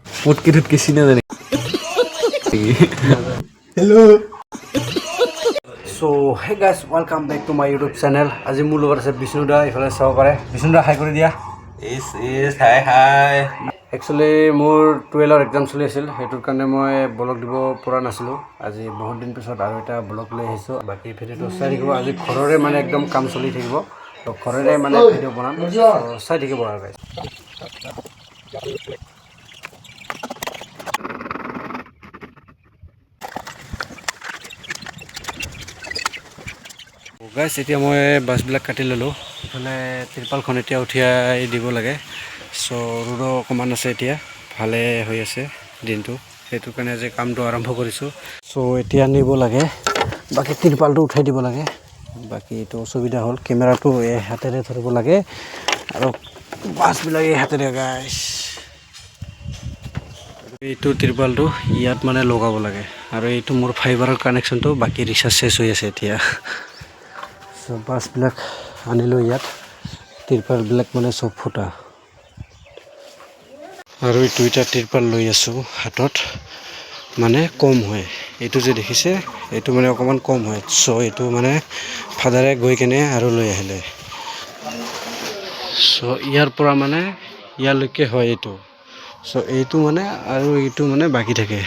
পুটকি টুটকি চিনে জানি hello' so hey guys welcome back to my YouTube channel আজি মোৰ লগত আছে বিষ্ণুদা ইফালে চাব পাৰে বিষ্ণুদা হাই কৰি দিয়া হাই একচুৱেলি মোৰ 12ৰ এক্সাম চলি আছিল সেইটোৰ কাৰণে মই ব্লগ দিব পৰা নাছিলোঁ আজি বহুত দিন পিছত আৰু এটা ব্লগ লৈ আহিছোঁ বাকী ভিডিঅ'টো চাই থাকিব আজি ঘৰৰে মানে একদম কাম চলি থাকিব তো ঘৰৰে মানে ভিডিঅ' বনাম চাই থাকিব আৰু গাইজ গাইজ এতিয়া মই বাছবিলাক কাটি ল'লোঁ ইফালে ত্ৰিপালখন এতিয়া উঠিয়াই দিব লাগে চ' ৰ'দো অকণমান আছে এতিয়া ভালে হৈ আছে দিনটো সেইটো কাৰণে আজি কামটো আৰম্ভ কৰিছোঁ চ' এতিয়া নিব লাগে বাকী ত্ৰিপালটো উঠাই দিব লাগে বাকী এইটো অসুবিধা হ'ল কেমেৰাটো এই হাতেৰে ধৰিব লাগে আৰু বাছবিলাক এই হাতেৰে গাইজ এইটো ত্ৰিপালটো ইয়াত মানে লগাব লাগে আৰু এইটো মোৰ ফাইবাৰৰ কানেকশ্যনটো বাকী ৰিচাৰ্জ চেছ হৈ আছে এতিয়া চ' বাছবিলাক আনিলোঁ ইয়াত ত্ৰিপালবিলাক মানে চব ফুটা আৰু এইটো এটা ত্ৰিপাল লৈ আছোঁ হাতত মানে কম হয় এইটো যে দেখিছে এইটো মানে অকণমান কম হয় চ' এইটো মানে ফাদাৰে গৈ কেনে আৰু লৈ আহিলে চ' ইয়াৰ পৰা মানে ইয়ালৈকে হয় এইটো চ' এইটো মানে আৰু এইটো মানে বাকী থাকে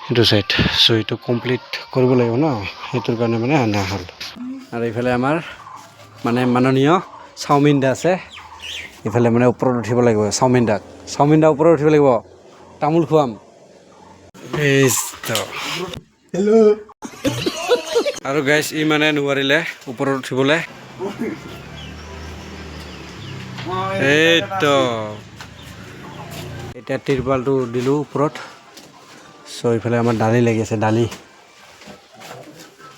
এইটো চাইড চ' এইটো কমপ্লিট কৰিব লাগিব ন সেইটোৰ কাৰণে মানে অনা হ'ল আৰু এইফালে আমাৰ মানে মাননীয় চাওমিন দা আছে ইফালে মানে ওপৰত উঠিব লাগিব চাওমিন দা ওপৰত উঠিব লাগিব তামোল খুৱাম হেল্ল' আৰু গাইজ ই মানে নোৱাৰিলে ওপৰত উঠিবলৈ এইটো এতিয়া ত্ৰিপালটো দিলোঁ ওপৰত চ' ইফালে আমাৰ দালি লাগি আছে দালি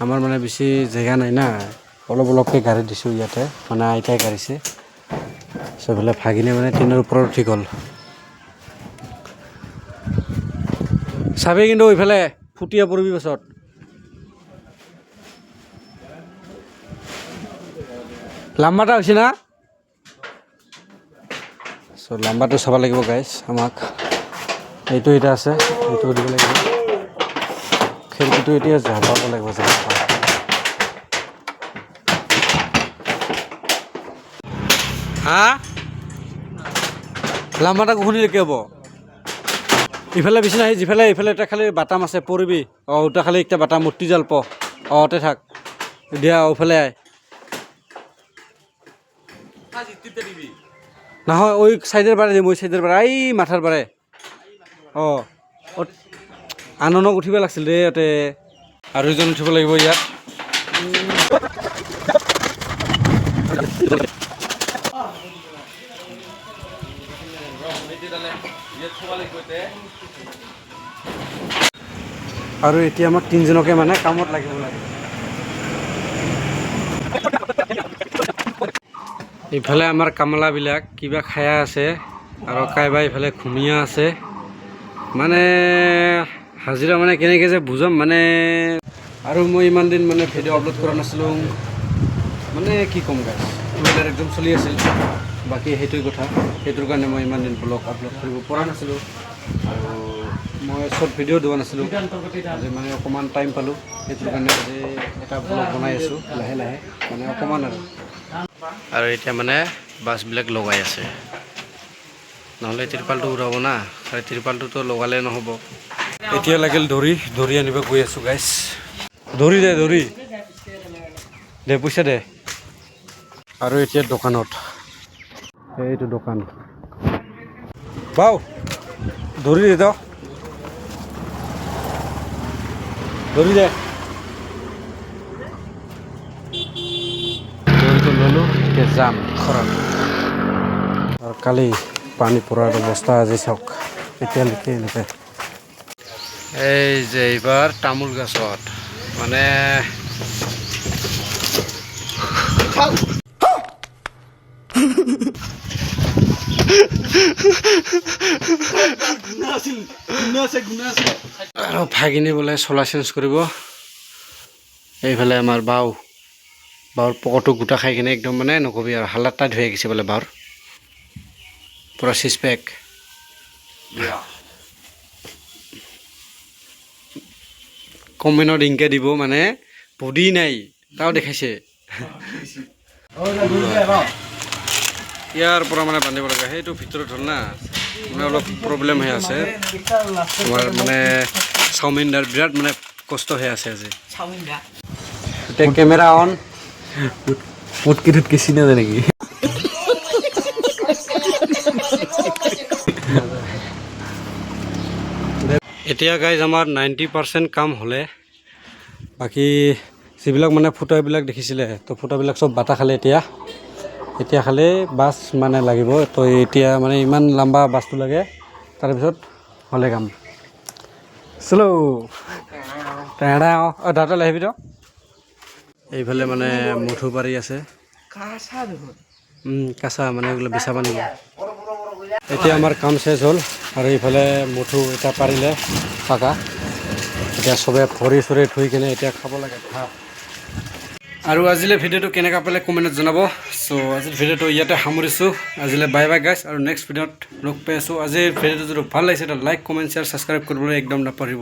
আমাৰ মানে বেছি জেগা নাই না অলপ অলপকৈ গাড়ী দিছোঁ ইয়াতে মানে আইতাই গাড়ীছে চ' এইফালে ভাগিনে মানে টিনৰ ওপৰত উঠি গ'ল চাবি কিন্তু ইফালে ফুটিয়া পৰিবি পাছত লাম্বাটা হৈছে না চ' লাম্বাটো চাব লাগিব গাইজ আমাক এইটো এটা আছে এইটো দিব লাগিব খেলটো এতিয়া জাপাব লাগিব হা লাম্বাটা কুখুনিলৈকে হ'ব ইফালে বেছি নাহি যিফালে ইফালে এটা খালি বাটাম আছে পৰিবি অঁ ওটা খালি একটা বাটাম মূৰ্তি জাল প অতে থাক দিয়া ওফালে আয় নহয় ওই সাইডের বারে দিম ওই সাইডের বারে এই মাথার বারে অঁ আনন্দক উঠিব লাগিছিল ৰে ইয়াতে আৰু এজন উঠিব লাগিব ইয়াত আৰু এতিয়া আমাক তিনিজনকে মানে কামত লাগিব লাগে ইফালে আমাৰ কামলাবিলাক কিবা খায়া আছে আৰু কাইবা ইফালে ঘুমিয়া আছে মানে হাজিৰা মানে কেনেকৈ যে বুজাম মানে আৰু মই ইমান দিন মানে ভিডিঅ' আপলোড কৰা নাছিলোঁ মানে কি ক'ম গাইজ টুৱেলাৰ একদম চলি আছিল বাকী সেইটোৱে কথা সেইটোৰ কাৰণে মই ইমান দিন ব্লগ আপলোড কৰিব পৰা নাছিলোঁ আৰু মই শ্বৰ্ট ভিডিঅ' দিয়া নাছিলোঁ আজি মানে অকণমান টাইম পালোঁ সেইটোৰ কাৰণে আজি এটা ব্লগ বনাই আছোঁ লাহে লাহে মানে অকণমান আৰু এতিয়া মানে বাছবিলাক লগাই আছে নহ'লে ত্ৰিপালটো উৰাব না খালি ত্ৰিপালটোতো লগালে নহ'ব এতিয়া লাগিল ধৰি আনিব গৈ আছোঁ গাইজ ধৰি দে পইচা দে আৰু এতিয়া দোকানত এইটো দোকান বাও ধৰি দে তো ধৰি দে দৰিটো ল'লোঁ এতিয়া যাম ঘৰত আৰু কালি পানী পৰাৰ অৱস্থা আজি চাওক এতিয়ালৈকে এনেকৈ এই যে এইবাৰ তামোল গছত মানে আৰু ভাগিনি বোলে চলা চেঞ্জ কৰিব এইফালে আমাৰ বাওৰ পকৰটো গোটা খাই কিনে একদম মানে নকবি আৰু হালাত টাইট হৈ গৈছে বোলে বাওৰ পুৰা চিজ পেক কমেণ্টত ইংকে দিব মানে বডি নাই তাও দেখাইছে ইয়াৰ পৰা মানে বান্ধিব লাগে সেইটো ভিতৰত হ'ল না মানে অলপ প্ৰব্লেম হৈ আছে তোমাৰ মানে চাওমিনদাৰ বিৰাট মানে কষ্ট হৈ আছে আজি এতিয়া কেমেৰা অন মুটকি টুটকি চিনা যায় নেকি এতিয়া গাইজ আমাৰ 90% কাম হ'লে বাকী যিবিলাক মানে ফুটাবিলাক দেখিছিলে তো ফুটাবিলাক চব বাটা খালে এতিয়া খালে বাছ মানে লাগিব তো এতিয়া মানে ইমান লম্বা বাছটো লাগে তাৰপিছত হ'লে কাম চলো টেঙা দাঁতত আহিবি তো এইফালে মানে মঠু পাৰি আছে কাঁচা মানে এইগুলো বিচাব নিব এতিয়া আমাৰ কাম চেছ হ'ল আৰু এইফালে মঠু এটা পাৰিলে পাকা এতিয়া চবে ভৰি চৰি থৈ কিনে এতিয়া খাব লাগে ভাত আৰু আজিলৈ ভিডিঅ'টো কেনেকুৱা পালে কমেণ্টত জনাব চ' আজিৰ ভিডিঅ'টো ইয়াতে সামৰিছোঁ আজিলৈ বাই বাই গাইছ আৰু নেক্সট ভিডিঅ'ত লগ পাই আছোঁ আজিৰ ভিডিঅ'টো যদি ভাল লাগিছে লাইক কমেণ্ট শ্বেয়াৰ ছাবস্ক্ৰাইব কৰিবলৈ একদম নাপাহৰিব